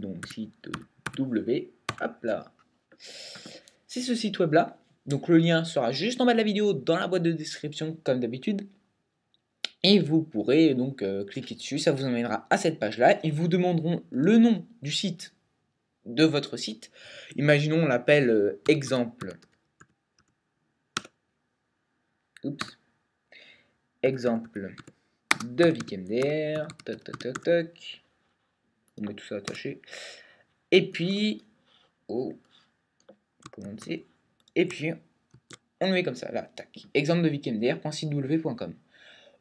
donc site W, hop là. C'est ce site web là. Donc le lien sera juste en bas de la vidéo dans la boîte de description comme d'habitude. Et vous pourrez donc cliquer dessus, ça vous emmènera à cette page là. Ils vous demanderont le nom du site de votre site. Imaginons on l'appelle exemple. Oups. Exemple de VicMDR. Toc toc toc toc. On met tout ça attaché. Et puis. Oh. Comment c'est. Et puis on le met comme ça, là, tac. Exemple de VicMDR.sitew.com.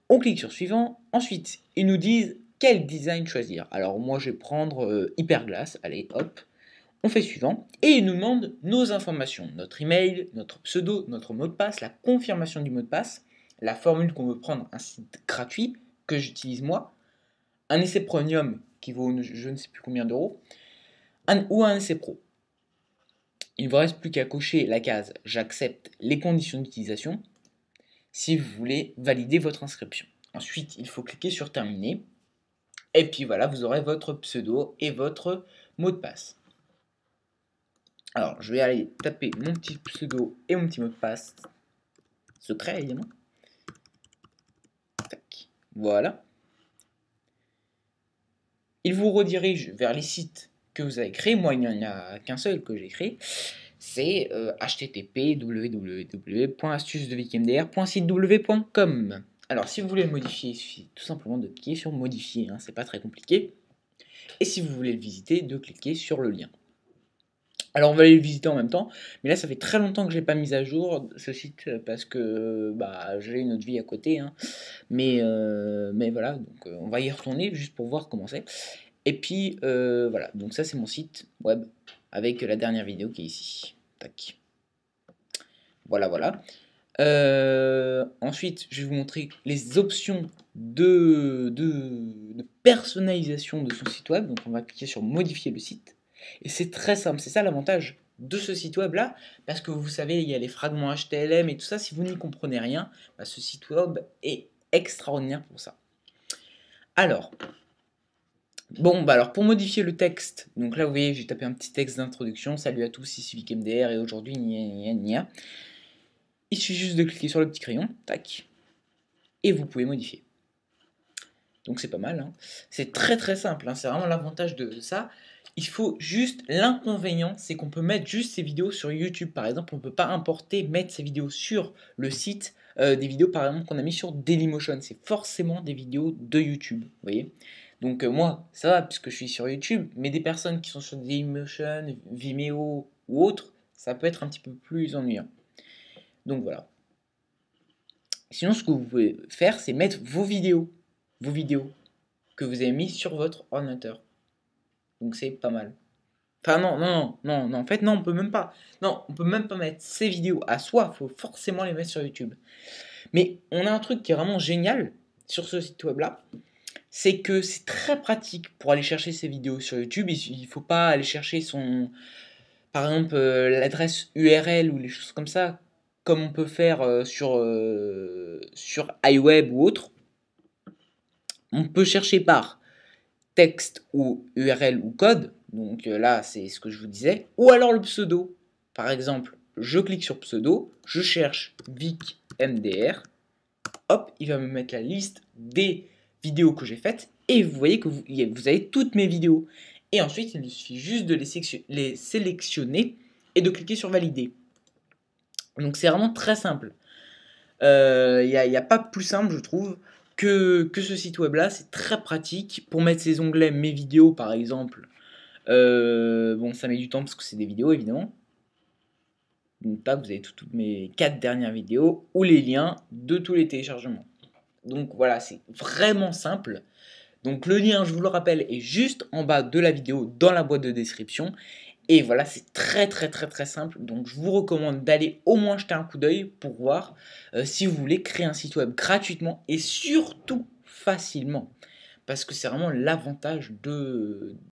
On clique sur suivant. Ensuite, ils nous disent quel design choisir. Alors moi je vais prendre Hyperglass. Allez, hop. On fait suivant. Et ils nous demandent nos informations. Notre email, notre pseudo, notre mot de passe, la confirmation du mot de passe, la formule qu'on veut prendre, un site gratuit que j'utilise moi, un essai premium qui vaut je ne sais plus combien d'euros, ou un essai pro. Il ne vous reste plus qu'à cocher la case « J'accepte les conditions d'utilisation » si vous voulez valider votre inscription. Ensuite, il faut cliquer sur « Terminer » et puis voilà, vous aurez votre pseudo et votre mot de passe. Alors, je vais aller taper mon petit pseudo et mon petit mot de passe secret, évidemment. Tac. Voilà. Il vous redirige vers les sites que vous avez créés. Moi, il n'y en a qu'un seul que j'ai créé. C'est http www.astucesdevicmdr.sitew.com. Alors, si vous voulez le modifier, il suffit tout simplement de cliquer sur modifier. Hein, c'est pas très compliqué. Et si vous voulez le visiter, de cliquer sur le lien. Alors on va aller le visiter en même temps, mais là ça fait très longtemps que je l'ai pas mis à jour ce site parce que j'ai une autre vie à côté, hein. Mais voilà, donc on va y retourner juste pour voir comment c'est. Et puis voilà, donc ça c'est mon site web avec la dernière vidéo qui est ici. Tac. Voilà, voilà. Ensuite, je vais vous montrer les options de personnalisation de son site web. Donc on va cliquer sur modifier le site. Et c'est très simple, c'est ça l'avantage de ce site web là, parce que vous savez, il y a les fragments HTML et tout ça, si vous n'y comprenez rien, ce site web est extraordinaire pour ça. Alors, alors pour modifier le texte, donc là vous voyez, j'ai tapé un petit texte d'introduction, salut à tous, ici VicMDR et aujourd'hui, il suffit juste de cliquer sur le petit crayon, tac, et vous pouvez modifier. Donc c'est pas mal, hein. C'est très très simple, hein. C'est vraiment l'avantage de ça. Il faut juste, l'inconvénient, c'est qu'on peut mettre juste ces vidéos sur YouTube. Par exemple, on ne peut pas importer, mettre ces vidéos sur le site, des vidéos par exemple qu'on a mis sur Dailymotion. C'est forcément des vidéos de YouTube, vous voyez. Donc moi, ça va puisque je suis sur YouTube, mais des personnes qui sont sur Dailymotion, Vimeo ou autres, ça peut être un petit peu plus ennuyant. Donc voilà. Sinon, ce que vous pouvez faire, c'est mettre vos vidéos que vous avez mis sur votre ordinateur. Donc c'est pas mal. Enfin non, en fait non, on peut même pas. Non, on peut même pas mettre ces vidéos à soi, il faut forcément les mettre sur YouTube. Mais on a un truc qui est vraiment génial sur ce site web là, c'est que c'est très pratique pour aller chercher ces vidéos sur YouTube. Il faut pas aller chercher par exemple l'adresse URL ou les choses comme ça, comme on peut faire sur iWeb ou autre. On peut chercher par texte ou URL ou code, donc là c'est ce que je vous disais, ou alors le pseudo. Par exemple, je clique sur pseudo, je cherche VicMDR, hop, il va me mettre la liste des vidéos que j'ai faites, et vous voyez que vous avez toutes mes vidéos. Et ensuite, il suffit juste de les sélectionner et de cliquer sur valider. Donc c'est vraiment très simple. Il n'y a pas plus simple, je trouve, que ce site web là. C'est très pratique pour mettre ces onglets mes vidéos par exemple. Bon, ça met du temps parce que c'est des vidéos évidemment. Donc là vous avez toutes mes 4 dernières vidéos ou les liens de tous les téléchargements. Donc voilà, c'est vraiment simple. Donc le lien, je vous le rappelle, est juste en bas de la vidéo dans la boîte de description. Et voilà, c'est très simple. Donc je vous recommande d'aller au moins jeter un coup d'œil pour voir si vous voulez créer un site web gratuitement et surtout facilement. Parce que c'est vraiment l'avantage